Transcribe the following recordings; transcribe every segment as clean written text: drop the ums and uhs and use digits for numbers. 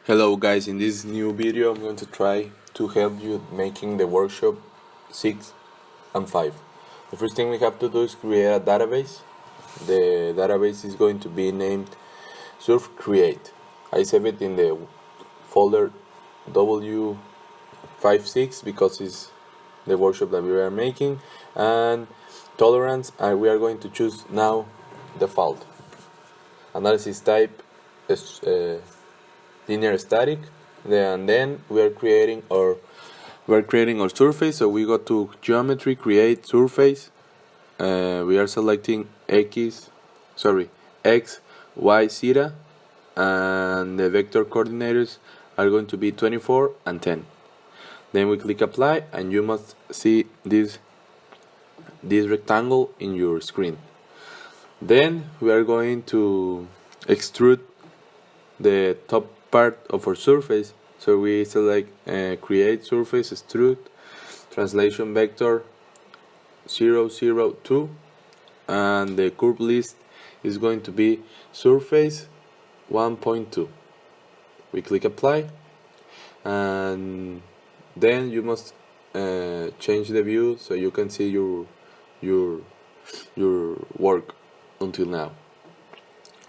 Hello guys, in this new video I'm going to try to help you making the workshop 6 and 5. The first thing we have to do is create a database. The database is going to be named Surf Create. I save it in the folder W0506 because it's the workshop that we are making, and tolerance, and we are going to choose now default. Analysis type is linear static, and then we are creating our surface. So we go to geometry, create surface. We are selecting x, y, zeta, and the vector coordinators are going to be 24 and 10. Then we click apply, and you must see this rectangle in your screen. Then we are going to extrude the top part of our surface. So we select create surface, extrude, translation vector 002, and the curve list is going to be surface 1.2. We click apply, and then you must change the view so you can see your work until now.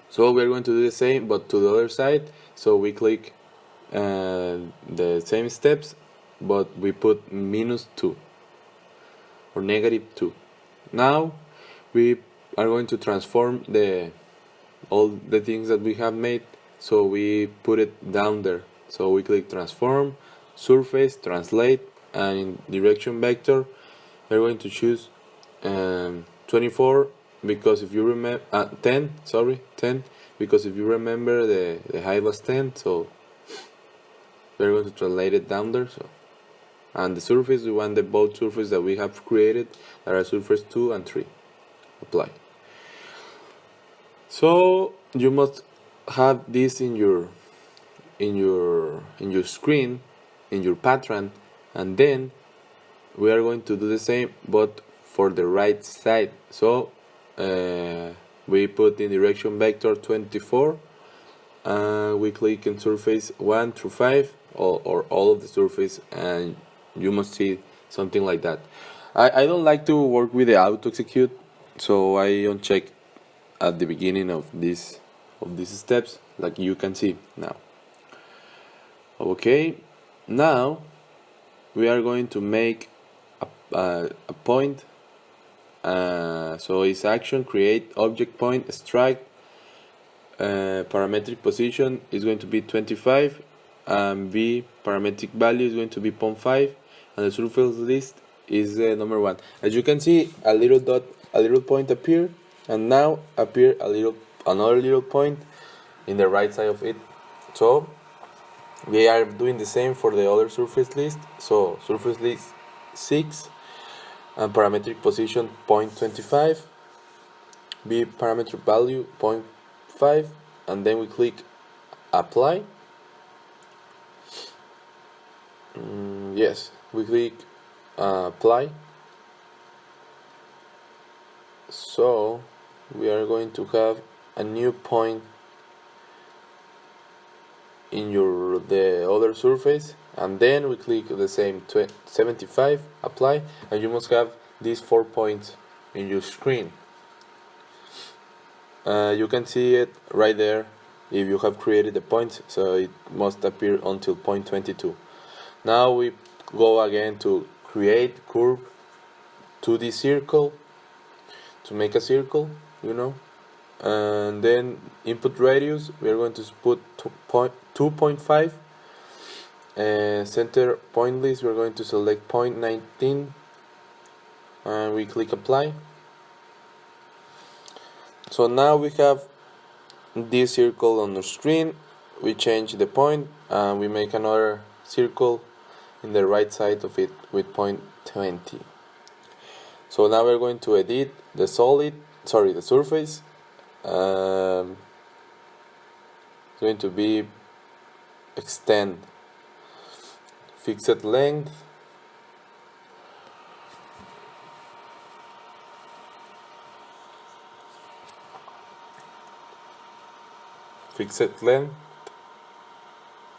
So we're going to do the same but to the other side. So we click the same steps, but we put -2 or -2. Now we are going to transform all the things that we have made, so we put it down there. So we click transform, surface, translate, and in direction vector we're going to choose 24, because if you remember 10 because if you remember the height was 10, so we're going to translate it down there. So, and the surface, we want the both surfaces that we have created, that are surface 2 and 3. Apply. So you must have this in your screen, in your pattern, and then we are going to do the same but for the right side. So we put in direction vector 24, and we click in surface 1 through 5, or all of the surface, and you must see something like that. I don't like to work with the auto execute, so I uncheck at the beginning of these steps, like you can see now. Okay, now we are going to make a point. So it's action, create object point, strike, parametric position is going to be 25, and V parametric value is going to be 0.5, and the surface list is number 1. As you can see, a little point appear, and now appear another little point in the right side of it. So we are doing the same for the other surface list. So surface list 6, and parametric position 0.25, B parametric value 0.5, and then we click apply. Yes, we click apply. So we are going to have a new point in the other surface, and then we click the same 75, apply, and you must have these 4 points in your screen. You can see it right there if you have created the point, so it must appear until 0.22. Now we go again to create curve 2D circle, to make a circle, and then input radius we are going to put 2.5, and center point list we're going to select 0.19, and we click apply. So now we have this circle on the screen. We change the point, and we make another circle in the right side of it with 0.20. So now we're going to edit the surface. It's going to be extend, fixed length,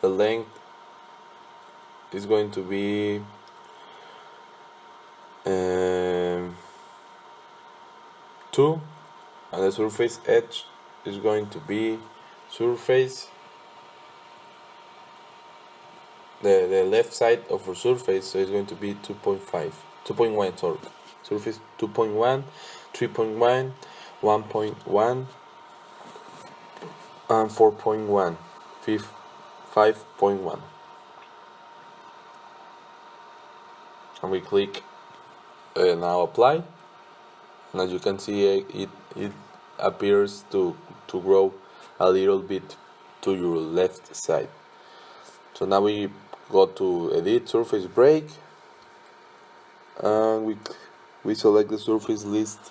the length is going to be 2, and the surface edge is going to be surface, the left side of our surface, so it's going to be 2.1, sorry, surface 2.1, 3.1, 1.1, and 4.1, 5.1, and we click now apply, and as you can see, it appears to grow a little bit to your left side. So now we go to edit surface break, and we select the surface list,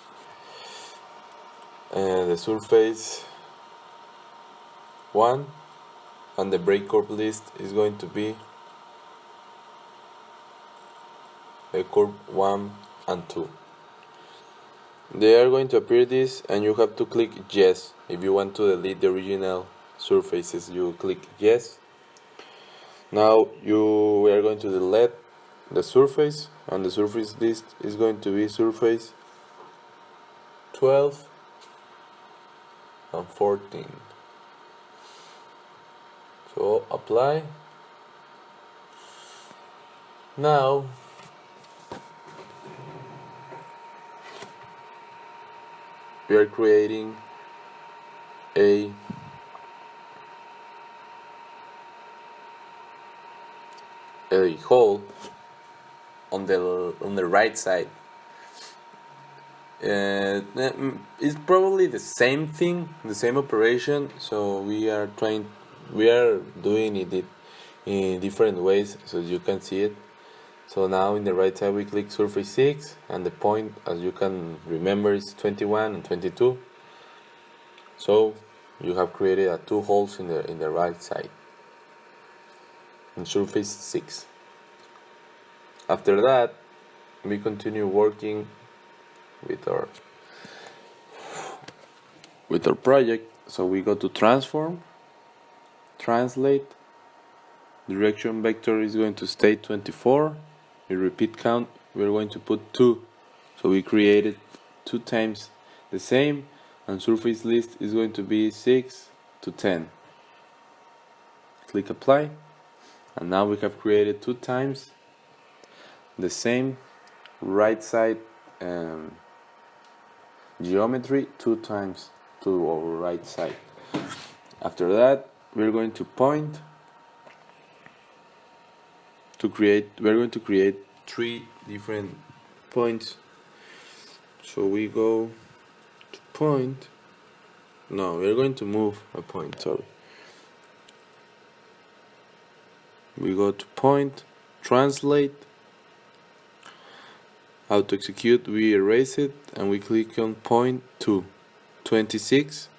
and the surface 1, and the break curve list is going to be the curve 1 and 2. They are going to appear this, and you have to click yes. If you want to delete the original surfaces, you click yes. Now we are going to delete the surface, and the surface list is going to be surface 12 and 14. So apply. Now we are creating a hole on the right side. It's probably the same thing, the same operation. So we are doing it in different ways, so you can see it. So now in the right side we click surface 6, and the point, as you can remember, is 21 and 22. So you have created 2 holes in the right side in surface 6. After that, we continue working with our project. So we go to transform, translate, direction vector is going to stay 24. We repeat count, we're going to put 2, so we created 2 times the same, and surface list is going to be 6 to 10. Click apply, and now we have created 2 times the same right side geometry, 2 times to our right side. After that, we're going to point we're going to create 3 different points. So we go to point. No, we're going to move a point, sorry. We go to point, translate, auto execute, we erase it, and we click on point 2, 26.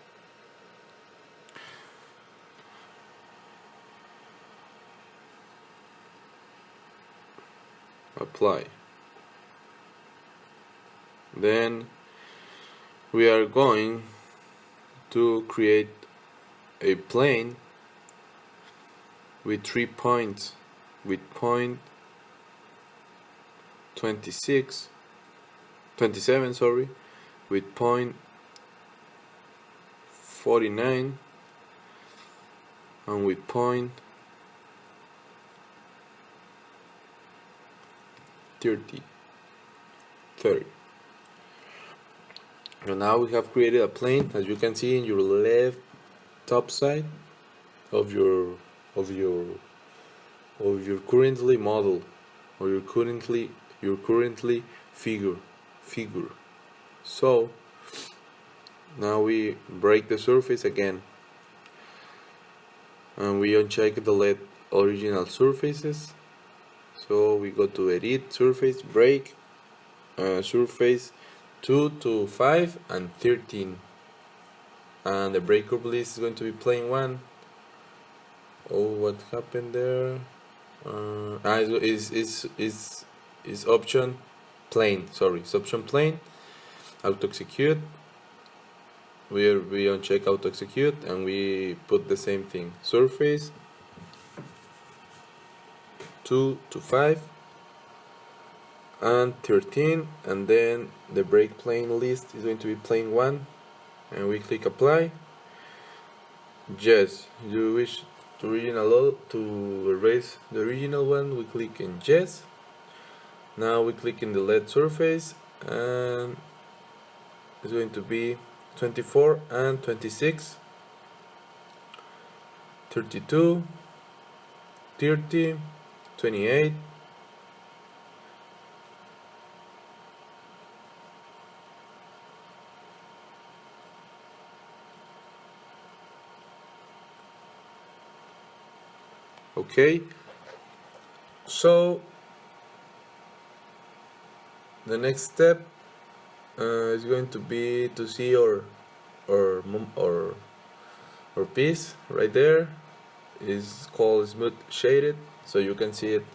Apply. Then we are going to create a plane with 3 points, with point 27, sorry, with point 49, and with point 30. And now we have created a plane, as you can see in your left top side of your currently model, or your currently figure. So now we break the surface again, and we uncheck delete original surfaces. So we go to edit surface break, surface 2 to 5 and 13, and the break curve list is going to be plane 1. Oh, what happened there? Is option plane, sorry, it's option plane. Auto execute, we uncheck auto execute, and we put the same thing, surface 2 to 5 and 13, and then the break plane list is going to be plane 1, and we click apply. Yes, you wish to erase the original one, we click in yes. Now we click in the LED surface, and it's going to be 24 and 26, 32, 30, 28, okay. So the next step is going to be to see our piece right there. Is called smooth shaded, so you can see it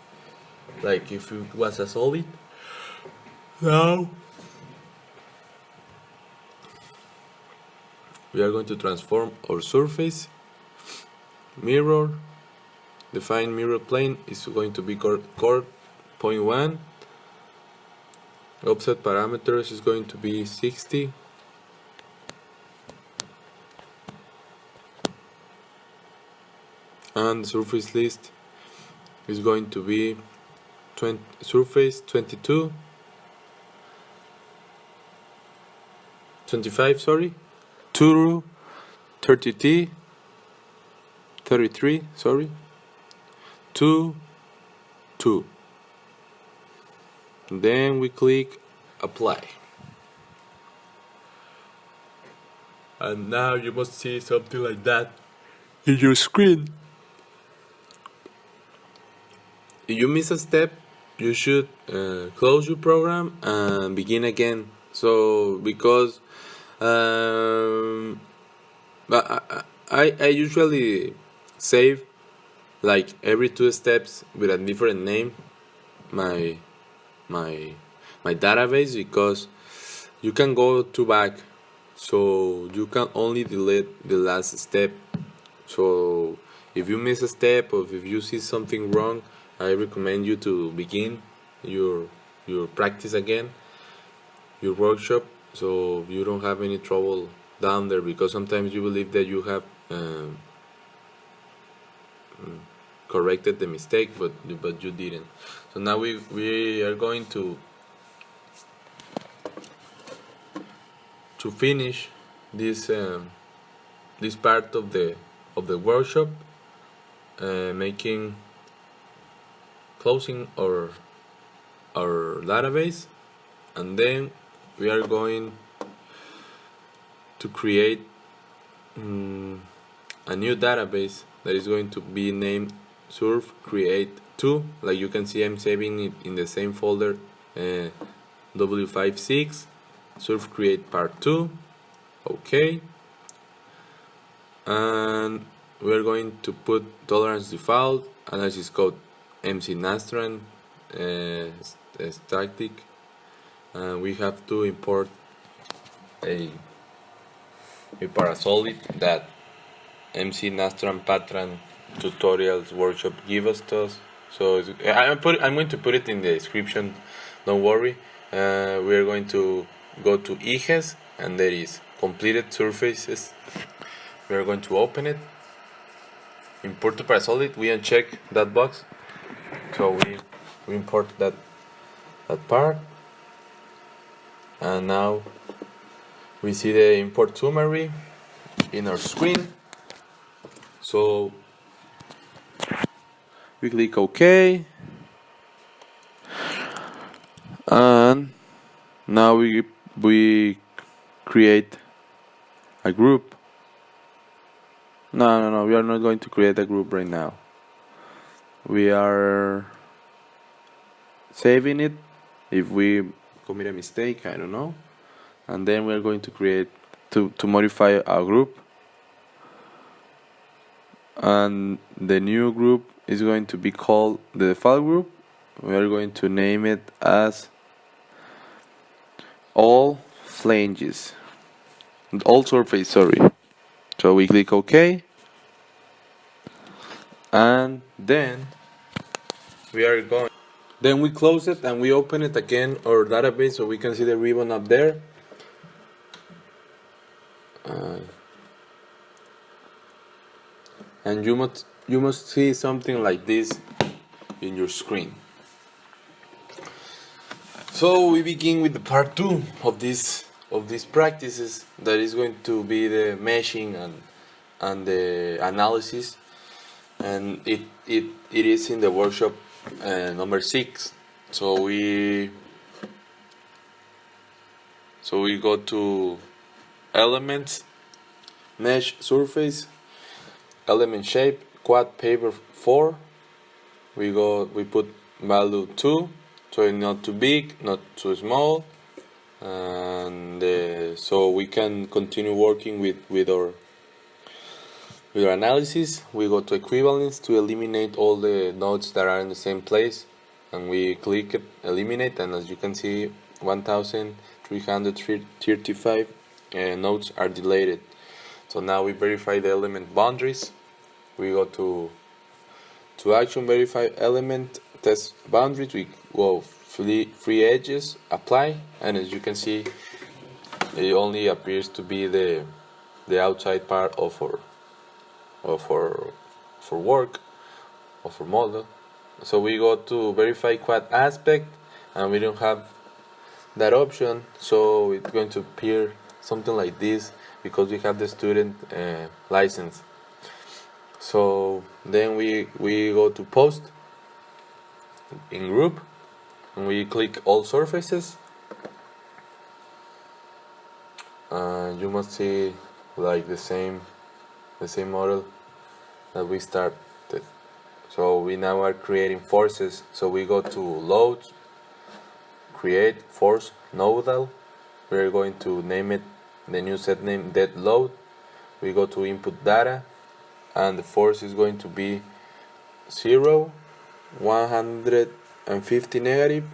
like if it was a solid. Now we are going to transform our surface. Mirror, define mirror plane is going to be chord 0.1. Offset parameters is going to be 60. And surface list is going to be surface 22, 25, sorry, 2, 33, sorry, 2, 2. Then we click apply. And now you must see something like that in your screen. If you miss a step, you should close your program and begin again. So because I usually save like every 2 steps with a different name my database, because you can go to back, so you can only delete the last step. So if you miss a step or if you see something wrong, I recommend you to begin your practice again, your workshop, so you don't have any trouble down there, because sometimes you believe that you have corrected the mistake, but you didn't. So now we are going to finish this this part of the workshop, closing our database, and then we are going to create a new database that is going to be named surf create 2. Like you can see, I'm saving it in the same folder, W0506 surf create part 2. Okay, and we're going to put tolerance default, analysis code MC Nastran, static, and we have to import a parasolid that MC Nastran Patran tutorials workshop give us to us. So I'm going to put it in the description, don't worry. We are going to go to Ejes, and there is completed surfaces. We are going to open it, import to parasolid. We uncheck that box, so we import that part, and now we see the import summary in our screen. So we click OK, and now we create a group. No, we are not going to create a group right now. We are saving it. If we commit a mistake, I don't know, and then we are going to create to modify our group, and the new group is going to be called the default group. We are going to name it as all flanges, all surface, sorry. So we click OK, and then we are going. Then we close it and we open it again, our database, so we can see the ribbon up there. And you must see something like this in your screen. So we begin with the part 2 of these practices, that is going to be the meshing and the analysis, and it is in the workshop number 6. So we go to elements, mesh surface, element shape, quad paper 4. We put value 2, so it's not too big, not too small, and so we can continue working with our analysis. We go to equivalence to eliminate all the nodes that are in the same place, and we click eliminate, and as you can see, 1335 nodes are deleted. So now we verify the element boundaries. We go to action, verify element, test boundaries. We go free edges, apply, and as you can see, it only appears to be the outside part of our work, of our model. So we go to verify quad aspect, and we don't have that option, so it's going to appear something like this because we have the student license. So then we go to post in group, and we click all surfaces, and you must see like the same model that we started. So we now are creating forces. So we go to load, create force nodal. We're going to name it, the new set name, dead load. We go to input data, and the force is going to be 0, 150 negative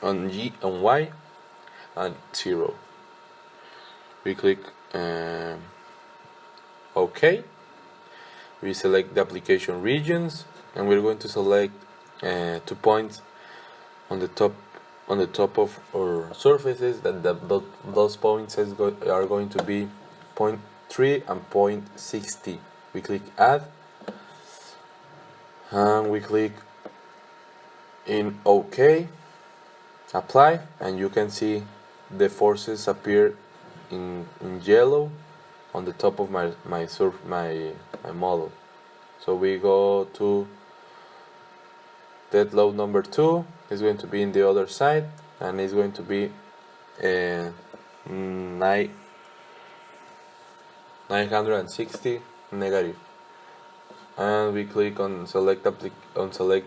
on Y, and 0. We click OK. We select the application regions, and we're going to select 2 points on the top of our surfaces. Those points are going to be 0.3 and 0.60. We click add, and we click in OK, apply, and you can see the forces appear in yellow on the top of my model. So we go to dead load number 2. It's going to be in the other side, and it's going to be 960 negative. And we click on select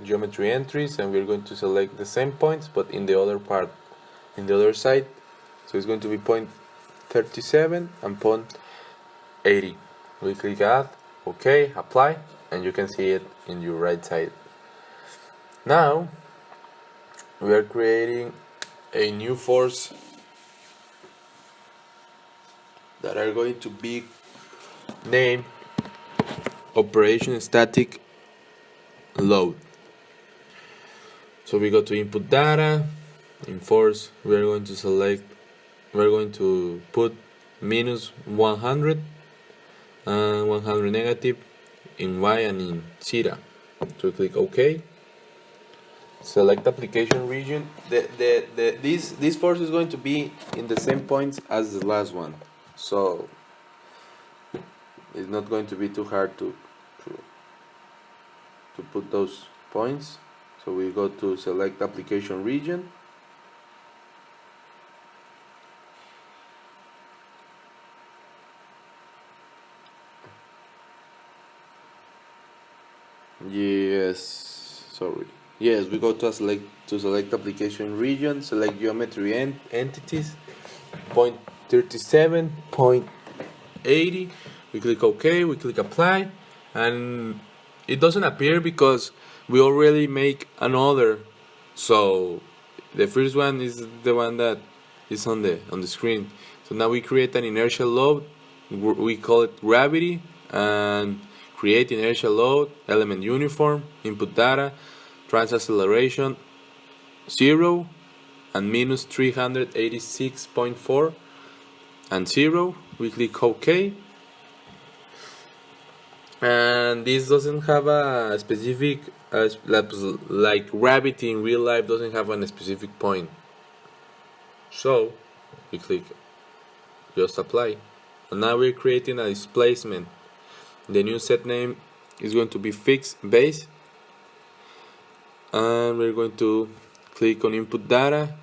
geometry entries, and we're going to select the same points but in the other part, in the other side. So it's going to be 0.37 and 0.80. We click add, OK, apply, and you can see it in your right side. Now we are creating a new force that are going to be named operation static load. So we go to input data. In force, we are going to put minus 100 and 100 negative in Y and in zeta. So click OK. Select application region. This force is going to be in the same points as the last one, so it's not going to be too hard to put those points. So we go to select application region. Yes, we go to select application region, select geometry entities, 0.37, 0.80. We click OK, we click apply, and it doesn't appear because we already make another. So the first one is the one that is on the screen. So now we create an inertial load. We call it gravity, and create inertial load, element uniform, input data, trans acceleration 0 and minus 386.4 and 0. We click OK, and this doesn't have a specific like gravity in real life doesn't have a specific point, so we click just apply, and now we're creating a displacement. The new set name is going to be fixed base, and we're going to click on input data,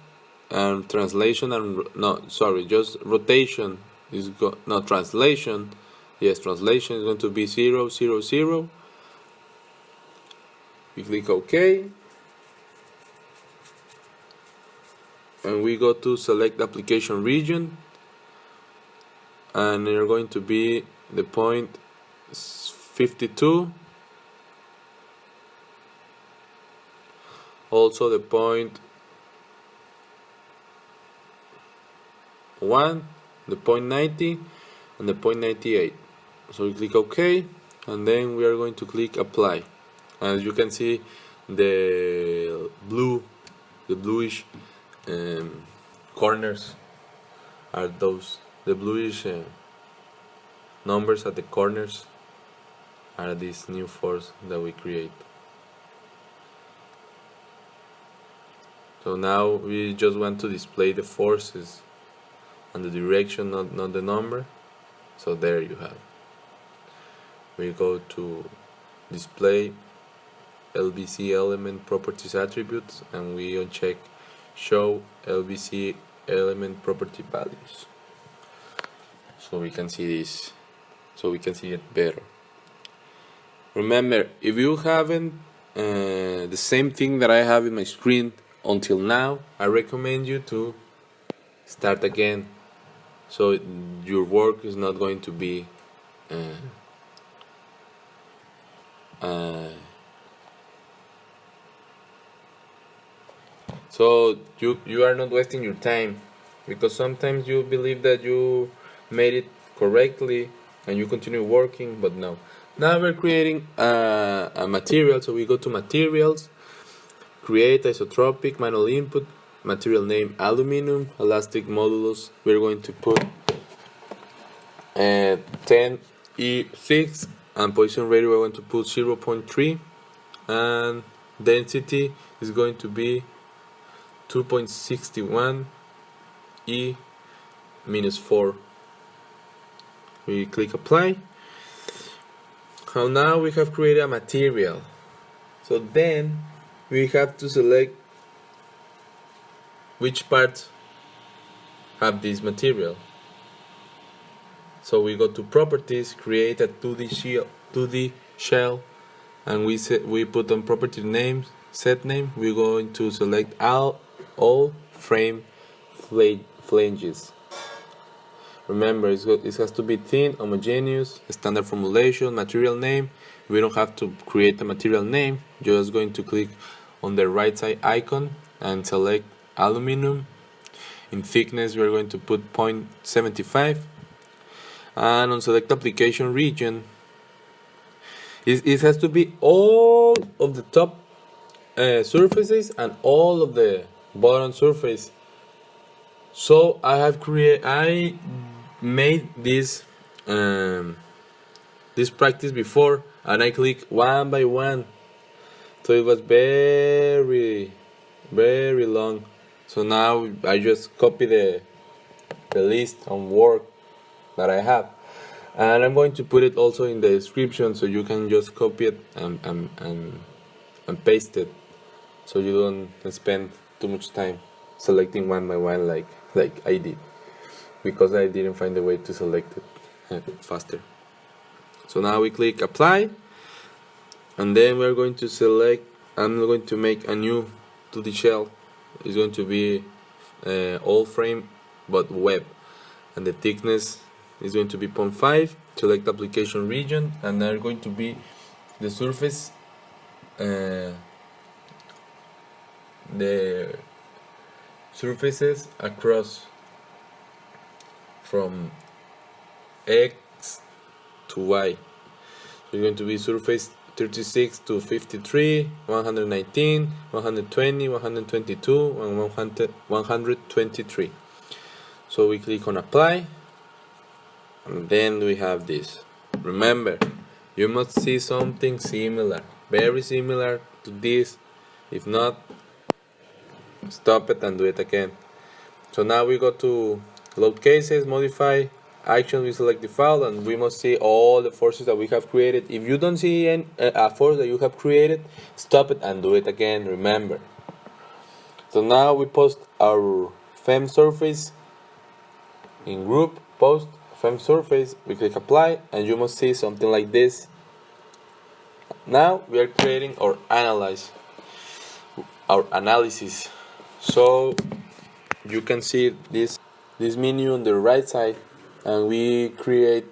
and translation and just rotation is translation. Yes, translation is going to be 0, 0, 0. We click OK, and we go to select application region, and they're going to be the point 52, also the point 1, the point 90, and the point 98. So we click OK, and then we are going to click apply. As you can see, the bluish corners are the bluish numbers at the corners are this new force that we create. So now we just want to display the forces and the direction, not the number. So there you have. We go to display LBC element properties attributes, and we uncheck show LBC element property values, so we can see this, so we can see it better. Remember, if you haven't the same thing that I have in my screen until now, I recommend you to start again, so your work is not going to be so you are not wasting your time, because sometimes you believe that you made it correctly and you continue working, but no. Now we're creating a material, so we go to materials, create isotropic manual input, material name aluminum, elastic modulus we're going to put 10E6, and position radius we're going to put 0.3, and density is going to be 2.61 E minus 4. We click apply. So now we have created a material, so then we have to select which parts have this material. So we go to properties, create a 2D shell, and we put on property name, set name. We're going to select all frame flanges. Remember, it has to be thin, homogeneous, standard formulation, material name. We don't have to create a material name. You're just going to click on the right side icon and select aluminum. In thickness, we're going to put 0.75. And on select application region, it has to be all of the top surfaces and all of the bottom surface. So I made this practice before, and I click one by one, so it was very long. So now I just copy the list on work that I have, and I'm going to put it also in the description, so you can just copy it and paste it, so you don't spend too much time selecting one by one like I did, because I didn't find a way to select it faster. So now we click apply, and then we're going to select, I'm going to make a new 2D shell. It's going to be all frame but web, and the thickness is going to be 0.5. Select application region, and they're going to be the surface, the surfaces across from X to Y. So it's going to be surface 36 to 53, 119, 120, 122, and 123. So we click on apply, and then we have this. Remember, you must see something similar, very similar to this. If not, stop it and do it again. So now we go to load cases, modify action, we select default, and we must see all the forces that we have created. If you don't see a force that you have created, stop it and do it again, remember. So now we post our fem surface in group, post fem surface, we click apply, and you must see something like this. Now we are creating our analysis. So you can see this menu on the right side, and we create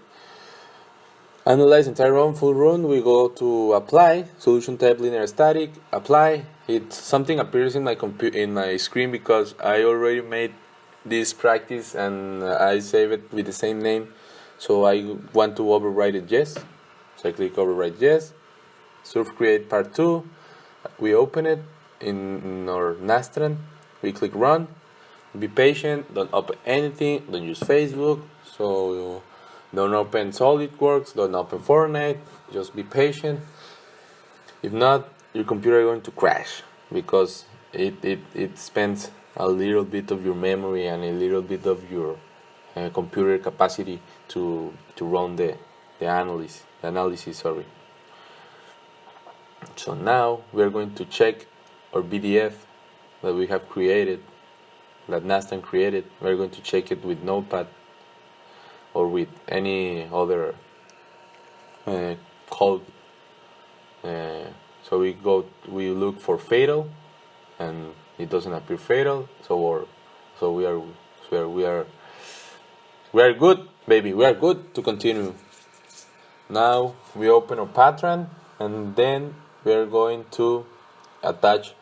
analyze entire run, full run. We go to apply, solution type linear static, apply. Something appears in my screen because I already made this practice and I save it with the same name, so I want to overwrite it yes. So I click overwrite yes. Surf create part 2. We open it in our Nastran. We click run. Be patient, don't open anything, don't use Facebook, so don't open SolidWorks, don't open Fortnite, just be patient. If not, your computer is going to crash because it spends a little bit of your memory and a little bit of your computer capacity to run the analysis. So now we are going to check our PDF that we have created, that Nastan created. We're going to check it with Notepad or with any other code. So we look for fatal, and it doesn't appear fatal. So we are good, baby. We are good to continue. Now we open our pattern, and then we are going to attach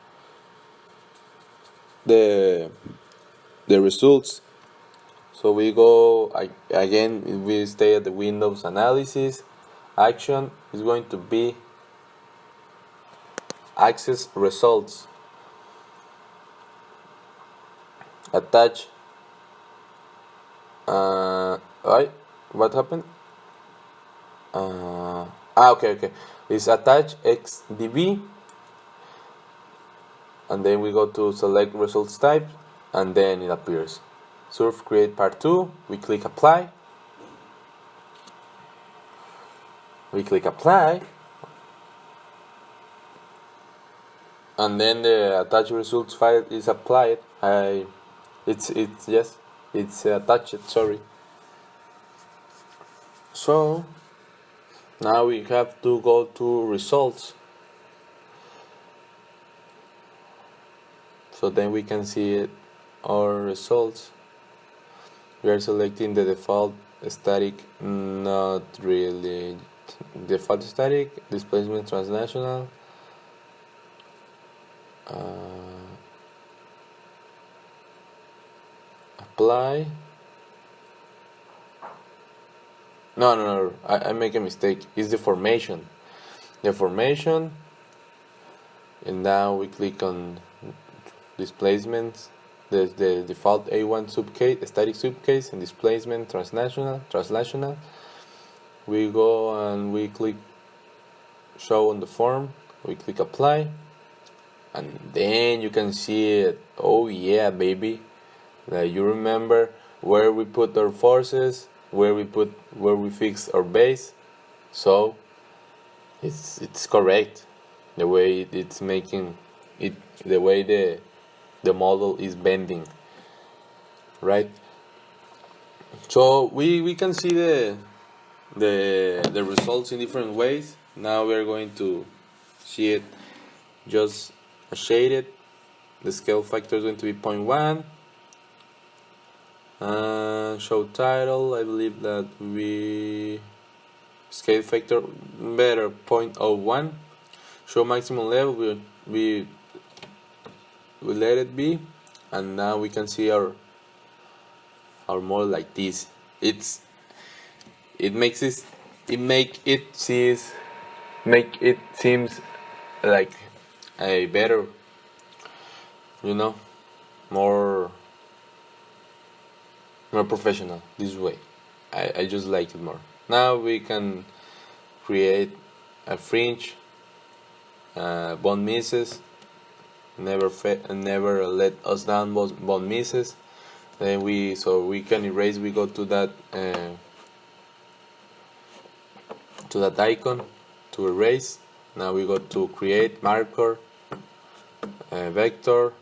the results. So we go again, we stay at the Windows analysis. Action is going to be access results. Attach. What happened? Okay. It's attach XDB, and then we go to select results type, and then it appears. Surf create part 2. We click apply. And then the attached results file is applied. It's attached. Sorry. So now we have to go to results. So then we can see our results. We are selecting the default static, not really. Default static, displacement transnational. Apply. No, I make a mistake. It's the formation. And now we click on displacements, the default A1 subcase, static subcase, and displacement translational. We go and we click show on the form. We click apply, and then you can see it. Oh yeah, baby! You remember where we put our forces, where we fix our base. So it's correct the way it's making it, the way the model is bending, right? So we can see the results in different ways. Now we're going to see it just shaded. The scale factor is going to be 0.1. Show title, I believe that we scale factor better 0.01. Show maximum level, we let it be, and now we can see our model like this. It makes it sees make it seems like a better, more professional this way. I just like it more. Now we can create a fringe, bond misses, never let us down, bond misses. Then we can erase. We go to that icon to erase. Now we go to create marker, vector,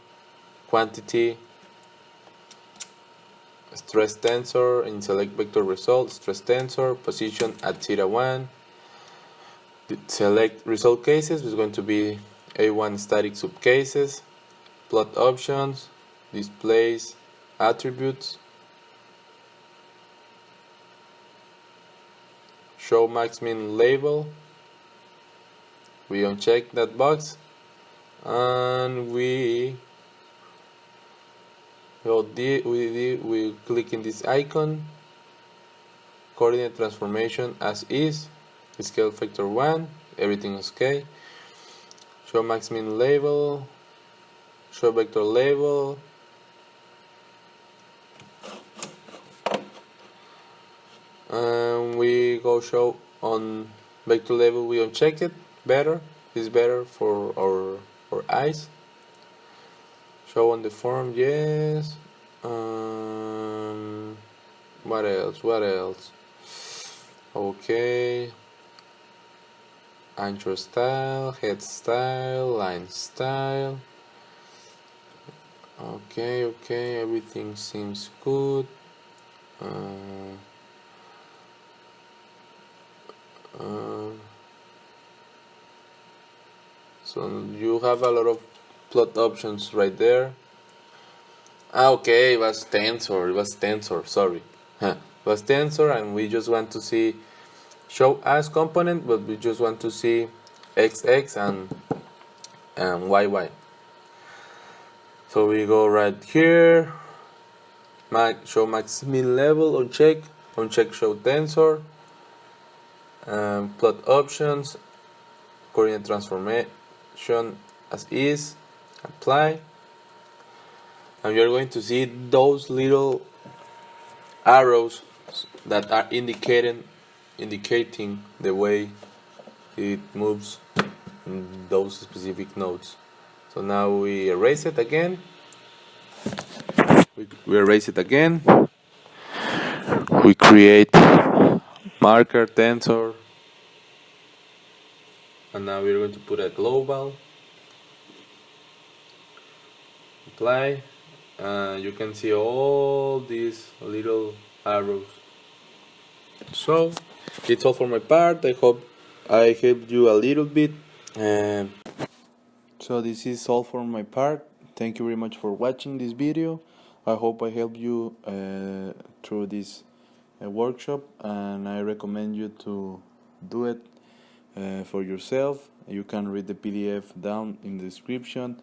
quantity, stress tensor, in select vector result, stress tensor, position at 0, 1. Select result cases, is going to be A1 static subcases, plot options, displays attributes, show max min label. We uncheck that box and we click in this icon, coordinate transformation as is, scale factor 1, everything is okay. Show max min label, show vector label, and we go show on vector label. We uncheck it. Better is better for our eyes. Show on the form, yes. What else? Okay. Anchor style, head style, line style. Okay, everything seems good. So you have a lot of plot options right there. Okay, it was tensor, sorry. It was tensor, and we just want to see show as component, but we just want to see XX and YY. So we go right here, show max min level, uncheck show tensor, plot options, coordinate transformation as is, apply, and you're going to see those little arrows that are indicating the way it moves in those specific nodes. So now we erase it again. We erase it again. We create marker tensor, and now we're going to put a global, apply. You can see all these little arrows. So it's all for my part. I hope I helped you a little bit. So this is all for my part. Thank you very much for watching this video. I hope I helped you through this workshop, and I recommend you to do it for yourself. You can read the PDF down in the description,